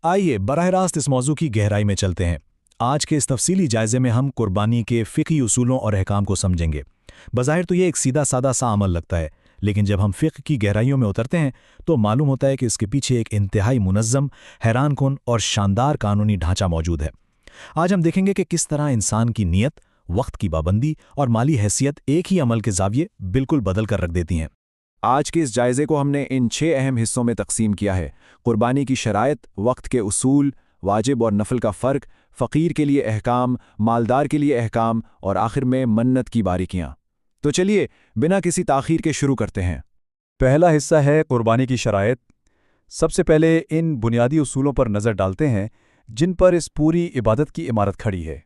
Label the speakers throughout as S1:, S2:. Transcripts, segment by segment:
S1: आइए बराह रास्त इस मौजू की गहराई में चलते हैं। आज के इस तफसीली जायजे में हम कुर्बानी के फ़िक़ही उसूलों और अहकाम को समझेंगे। बज़ाहिर तो ये एक सीधा सादा सा अमल लगता है, लेकिन जब हम फ़िक़्ह की गहराइयों में उतरते हैं तो मालूम होता है कि इसके पीछे एक इंतहाई मुनज़्ज़म, हैरानकुन और शानदार कानूनी ढांचा मौजूद है। आज हम देखेंगे कि किस तरह इंसान की नीयत, वक्त की पाबंदी और माली हैसियत एक ही अमल के ज़ाविये बिल्कुल बदल कर रख देती हैं।
S2: आज के इस जायजे को हमने इन 6 अहम हिस्सों में तकसीम किया है: कुर्बानी की शराइत, वक्त के उसूल, वाजिब और नफल का फ़र्क, फ़कीर के लिए अहकाम, मालदार के लिए अहकाम और आखिर में मन्नत की बारीकियाँ। तो चलिए बिना किसी ताख़ीर के शुरू करते हैं।
S3: पहला हिस्सा है कुर्बानी की शराइत। सबसे पहले इन बुनियादी उसूलों पर नज़र डालते हैं जिन पर इस पूरी इबादत की इमारत खड़ी है।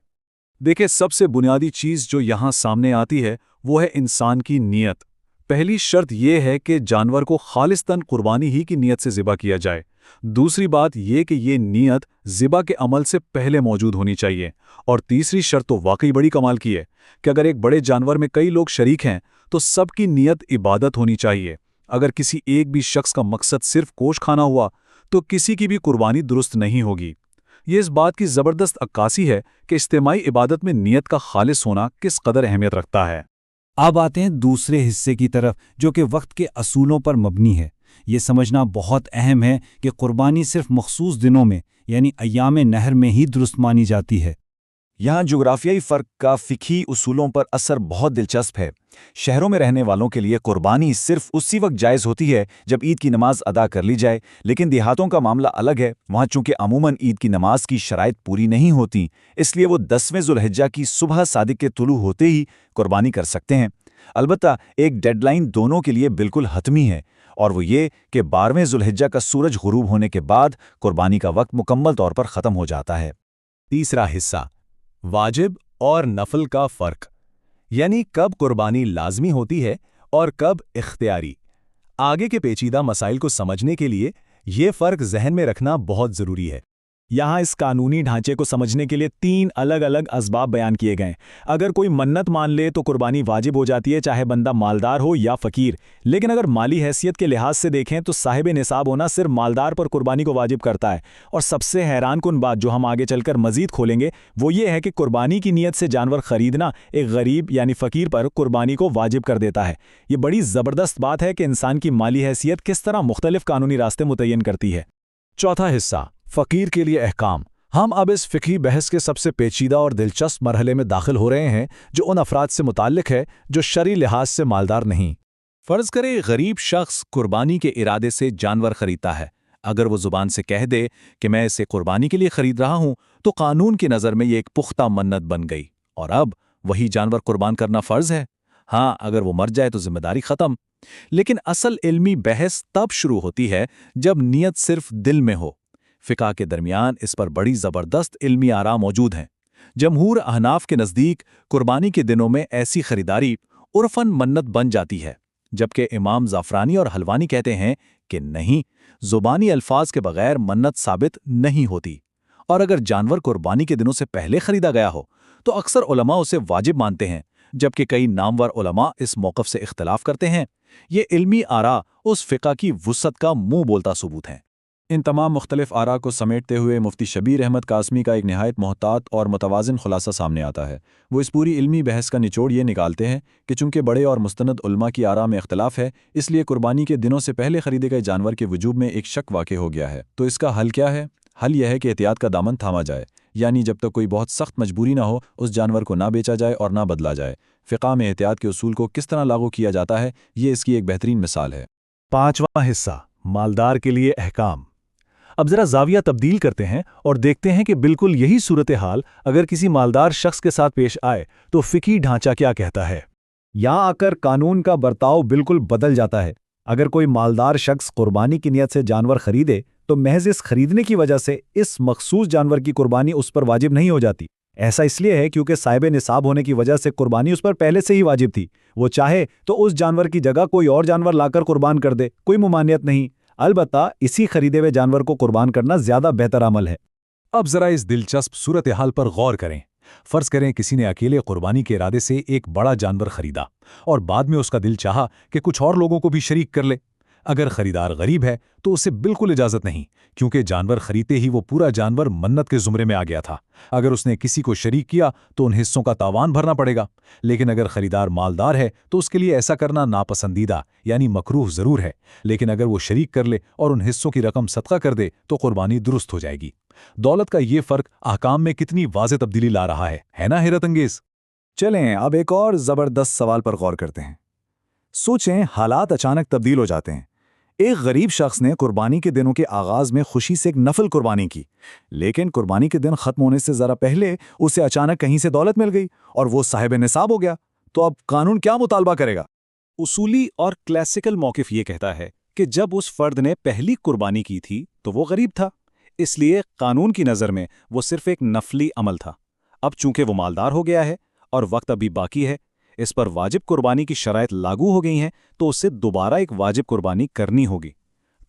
S4: देखिए, सबसे बुनियादी चीज़ जो यहाँ सामने आती है वो है इंसान की नीयत। पहली शर्त यह है कि जानवर को खालिस्तन कुर्बानी ही की नीयत से ज़िबा किया जाए। दूसरी बात यह कि ये नीयत ज़िबा के अमल से पहले मौजूद होनी चाहिए। और तीसरी शर्त तो वाकई बड़ी कमाल की है कि अगर एक बड़े जानवर में कई लोग शरीक हैं तो सबकी नीयत इबादत होनी चाहिए। अगर किसी एक भी शख्स का मकसद सिर्फ गोश्त खाना हुआ तो किसी की भी कुर्बानी दुरुस्त नहीं होगी। ये इस बात की ज़बरदस्त अक्कासी है कि इज्तिमाई इबादत में नीयत का खालिस होना किस कदर अहमियत रखता है।
S3: अब आते हैं दूसरे हिस्से की तरफ, जो कि वक्त के असूलों पर मबनी है। ये समझना बहुत अहम है कि कुर्बानी सिर्फ मखसूस दिनों में यानी अय्याम नहर में ही दुरुस्त मानी जाती है।
S2: यहाँ जुग्राफियाई फ़र्क का फ़िक़ही उसूलों पर असर बहुत दिलचस्प है। शहरों में रहने वालों के लिए कुर्बानी सिर्फ उसी वक्त जायज़ होती है जब ईद की नमाज अदा कर ली जाए, लेकिन देहातों का मामला अलग है। वहाँ चूंकि अमूमन ईद की नमाज की शराइत पूरी नहीं होती, इसलिए वो 10वें ज़ुल्हिज्जा की सुबह सादिक के तुलू होते ही कुर्बानी कर सकते हैं। अलबत्ता एक डेडलाइन दोनों के लिए बिल्कुल हतमी है, और वो ये कि 12वें ज़ुल्हिज्जा का सूरज गुरूब होने के बाद कुर्बानी का वक्त मुकम्मल तौर पर ख़त्म हो जाता है।
S1: तीसरा हिस्सा, वाजिब और नफल का फ़र्क, यानी कब कुर्बानी लाजमी होती है और कब इख्तियारी। आगे के पेचीदा मसाइल को समझने के लिए ये फ़र्क जहन में रखना बहुत ज़रूरी है। यहाँ इस कानूनी ढांचे को समझने के लिए 3 अलग अलग असबाब बयान किए गए। अगर कोई मन्नत मान ले तो कुर्बानी वाजिब हो जाती है, चाहे बंदा मालदार हो या फ़कीर। लेकिन अगर माली हैसियत के लिहाज से देखें तो साहिब निसाब होना सिर्फ मालदार पर कुर्बानी को वाजिब करता है। और सबसे हैरानकुन बात जो हम आगे चलकर मज़ीद खोलेंगे वो ये है कि कुर्बानी की नीयत से जानवर ख़रीदना एक गरीब यानी फ़कीर पर कुर्बानी को वाजिब कर देता है। ये बड़ी ज़बरदस्त बात है कि इंसान की माली हैसियत किस तरह मुख्तलिफ कानूनी रास्ते मुतय्यन करती है।
S4: चौथा हिस्सा, फ़कीर के लिए अहकाम। हम अब इस फ़िक़ही बहस के सबसे पेचीदा और दिलचस्प मरहले में दाखिल हो रहे हैं जो उन अफराद से मुताल्लिक़ है जो शरई लिहाज से मालदार नहीं।
S1: फ़र्ज़ करें गरीब शख्स कुर्बानी के इरादे से जानवर ख़रीदता है। अगर वो ज़ुबान से कह दे कि मैं इसे कुर्बानी के लिए ख़रीद रहा हूँ तो कानून की नज़र में ये एक पुख्ता मन्नत बन गई और अब वही जानवर कुर्बान करना फ़र्ज़ है। हाँ, अगर वो मर जाए तो जिम्मेदारी ख़त्म। लेकिन असल इल्मी बहस तब शुरू होती है जब नीयत सिर्फ दिल में हो। फ़िक़्ह के दरमियान इस पर बड़ी ज़बरदस्त इल्मी आरा मौजूद हैं। जमहूर अहनाफ के नज़दीक कुर्बानी के दिनों में ऐसी ख़रीदारी उर्फ़न मन्नत बन जाती है, जबकि इमाम ज़ाफ़रानी और हलवानी कहते हैं कि नहीं, ज़ुबानी अल्फाज के बग़ैर मन्नत साबित नहीं होती। और अगर जानवर कुर्बानी के दिनों से पहले ख़रीदा गया हो तो अक्सर उलमा उसे वाजिब मानते हैं, जबकि कई नामवर उलमा इस मौक़िफ़ से इख्तिलाफ़ करते हैं। ये इल्मी आरा उस फ़िक़्ह की वुसअत का मुँह बोलता सबूत हैं।
S3: इन तमाम मुख्तलिफ आरा को समेटते हुए मुफ्ती शबीर अहमद कासमी का एक नहायत मोहतात और मुतवाज़िन खुलासा सामने आता है। वो इस पूरी इल्मी बहस का निचोड़ ये निकालते हैं कि चूंकि बड़े और मुस्तनद उलमा की आरा में इख्तिलाफ है, इसलिए कुर्बानी के दिनों से पहले ख़रीदे गए जानवर के वजूब में एक शक वाक़ हो गया है। तो इसका हल क्या है? हल यह है कि एहतियात का दामन थामा जाए, यानी जब तक कोई बहुत सख्त मजबूरी ना हो उस जानवर को ना बेचा जाए और ना बदला जाए। फ़िक़्ह में एहतियात के उसूल को किस तरह लागू किया जाता है, ये इसकी एक बेहतरीन मिसाल है।
S4: पाँचवां हिस्सा, मालदार के लिए अहकाम। अब ज़रा ज़ाविया तब्दील करते हैं और देखते हैं कि बिल्कुल यही सूरत हाल अगर किसी मालदार शख्स के साथ पेश आए तो फ़िक़्ही ढांचा क्या कहता है।
S3: यहाँ आकर कानून का बर्ताव बिल्कुल बदल जाता है। अगर कोई मालदार शख्स कुर्बानी की नीयत से जानवर खरीदे तो महज इस खरीदने की वजह से इस मखसूस जानवर की कुर्बानी उस पर वाजिब नहीं हो जाती। ऐसा इसलिए है क्योंकि साहिब निसाब होने की वजह से कुर्बानी उस पर पहले से ही वाजिब थी। वो चाहे तो उस जानवर की जगह कोई और जानवर लाकर कुर्बान कर दे, कोई मुमानियत नहीं। अलबत्ता इसी खरीदे हुए जानवर को कुर्बान करना ज्यादा बेहतर अमल है।
S4: अब जरा इस दिलचस्प सूरत हाल पर गौर करें। फ़र्ज़ करें किसी ने अकेले कुर्बानी के इरादे से एक बड़ा जानवर खरीदा और बाद में उसका दिल चाहा कि कुछ और लोगों को भी शरीक कर ले। اگر خریدار غریب ہے تو اسے بالکل اجازت نہیں، کیونکہ جانور خریدتے ہی وہ پورا جانور منت کے زمرے میں آ گیا تھا۔ اگر اس نے کسی کو شریک کیا تو ان حصوں کا تاوان بھرنا پڑے گا، لیکن اگر خریدار مالدار ہے تو اس کے لیے ایسا کرنا ناپسندیدہ یعنی مکروہ ضرور ہے، لیکن اگر وہ شریک کر لے اور ان حصوں کی رقم صدقہ کر دے تو قربانی درست ہو جائے گی۔ دولت کا یہ فرق احکام میں کتنی واضح تبدیلی لا رہا ہے نا حیرت انگیز؟
S2: چلیں اب ایک اور زبردست سوال پر غور کرتے ہیں۔ سوچیں، حالات اچانک تبدیل ہو جاتے ہیں۔ ایک غریب شخص نے قربانی کے دنوں کے آغاز میں خوشی سے ایک نفل قربانی کی، لیکن قربانی کے دن ختم ہونے سے ذرا پہلے اسے اچانک کہیں سے دولت مل گئی اور وہ صاحب نصاب ہو گیا، تو اب قانون کیا مطالبہ کرے گا؟
S4: اصولی اور کلاسیکل موقف یہ کہتا ہے کہ جب اس فرد نے پہلی قربانی کی تھی تو وہ غریب تھا، اس لیے قانون کی نظر میں وہ صرف ایک نفلی عمل تھا۔ اب چونکہ وہ مالدار ہو گیا ہے اور وقت ابھی باقی ہے، اس پر واجب قربانی کی شرائط لاگو ہو گئی ہیں، تو اسے دوبارہ ایک واجب قربانی کرنی ہوگی۔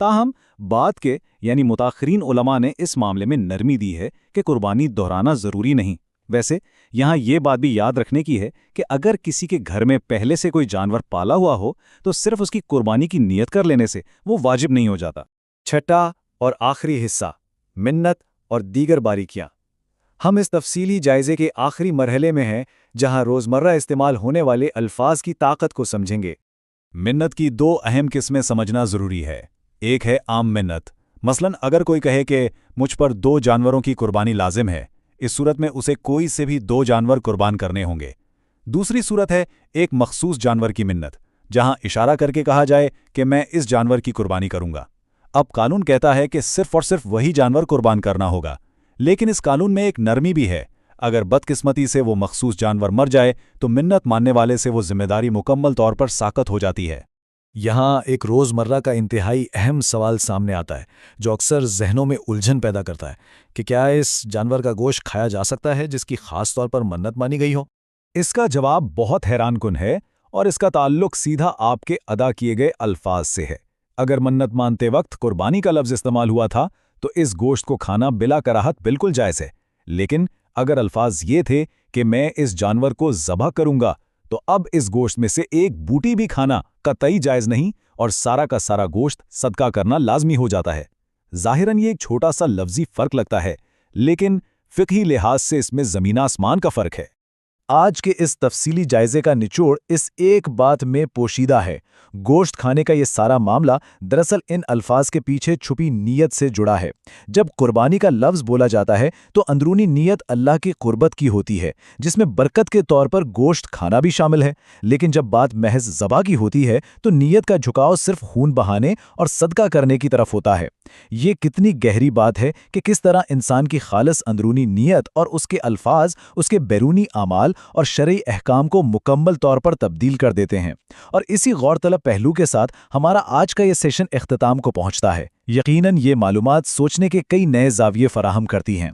S4: تاہم بعد کے یعنی متاخرین علماء نے اس معاملے میں نرمی دی ہے کہ قربانی دہرانا ضروری نہیں۔ ویسے یہاں یہ بات بھی یاد رکھنے کی ہے کہ اگر کسی کے گھر میں پہلے سے کوئی جانور پالا ہوا ہو تو صرف اس کی قربانی کی نیت کر لینے سے وہ واجب نہیں ہو جاتا۔
S2: چھٹا اور آخری حصہ، منت اور دیگر باریکیاں۔ ہم اس تفصیلی جائزے کے آخری مرحلے میں ہیں، جہاں روزمرہ استعمال ہونے والے الفاظ کی طاقت کو سمجھیں گے۔
S4: منت کی دو اہم قسمیں سمجھنا ضروری ہے۔ ایک ہے عام منت، مثلا اگر کوئی کہے کہ مجھ پر 2 جانوروں کی قربانی لازم ہے، اس صورت میں اسے کوئی سے بھی 2 جانور قربان کرنے ہوں گے۔ دوسری صورت ہے ایک مخصوص جانور کی منت، جہاں اشارہ کر کے کہا جائے کہ میں اس جانور کی قربانی کروں گا۔ اب قانون کہتا ہے کہ صرف اور صرف وہی جانور قربان کرنا ہوگا، لیکن اس قانون میں ایک نرمی بھی ہے۔ اگر بدقسمتی سے وہ مخصوص جانور مر جائے تو منت ماننے والے سے وہ ذمہ داری مکمل طور پر ساقط ہو جاتی ہے۔
S3: یہاں ایک روزمرہ کا انتہائی اہم سوال سامنے آتا ہے جو اکثر ذہنوں میں الجھن پیدا کرتا ہے کہ کیا اس جانور کا گوشت کھایا جا سکتا ہے جس کی خاص طور پر منت مانی گئی ہو؟
S4: اس کا جواب بہت حیران کن ہے اور اس کا تعلق سیدھا آپ کے ادا کیے گئے الفاظ سے ہے۔ اگر منت مانتے وقت قربانی کا لفظ استعمال ہوا تھا تو اس گوشت کو کھانا بلا کراہت بالکل جائز ہے، لیکن اگر الفاظ یہ تھے کہ میں اس جانور کو ذبح کروں گا تو اب اس گوشت میں سے ایک بوٹی بھی کھانا قطعی جائز نہیں اور سارا کا سارا گوشت صدقہ کرنا لازمی ہو جاتا ہے۔ ظاہراً یہ ایک چھوٹا سا لفظی فرق لگتا ہے، لیکن فقہی لحاظ سے اس میں زمین آسمان کا فرق ہے۔
S2: آج کے اس تفصیلی جائزے کا نچوڑ اس ایک بات میں پوشیدہ ہے۔ گوشت کھانے کا یہ سارا معاملہ دراصل ان الفاظ کے پیچھے چھپی نیت سے جڑا ہے۔ جب قربانی کا لفظ بولا جاتا ہے تو اندرونی نیت اللہ کی قربت کی ہوتی ہے، جس میں برکت کے طور پر گوشت کھانا بھی شامل ہے، لیکن جب بات محض ذبح کی ہوتی ہے تو نیت کا جھکاؤ صرف خون بہانے اور صدقہ کرنے کی طرف ہوتا ہے۔ یہ کتنی گہری بات ہے کہ کس طرح انسان کی خالص اندرونی نیت اور اس کے الفاظ اس کے بیرونی اعمال اور شرعی احکام کو مکمل طور پر تبدیل کر دیتے ہیں۔ اور اسی غور طلب پہلو کے ساتھ ہمارا آج کا یہ سیشن اختتام کو پہنچتا ہے۔ یقیناً یہ معلومات سوچنے کے کئی نئے زاویے فراہم کرتی ہیں۔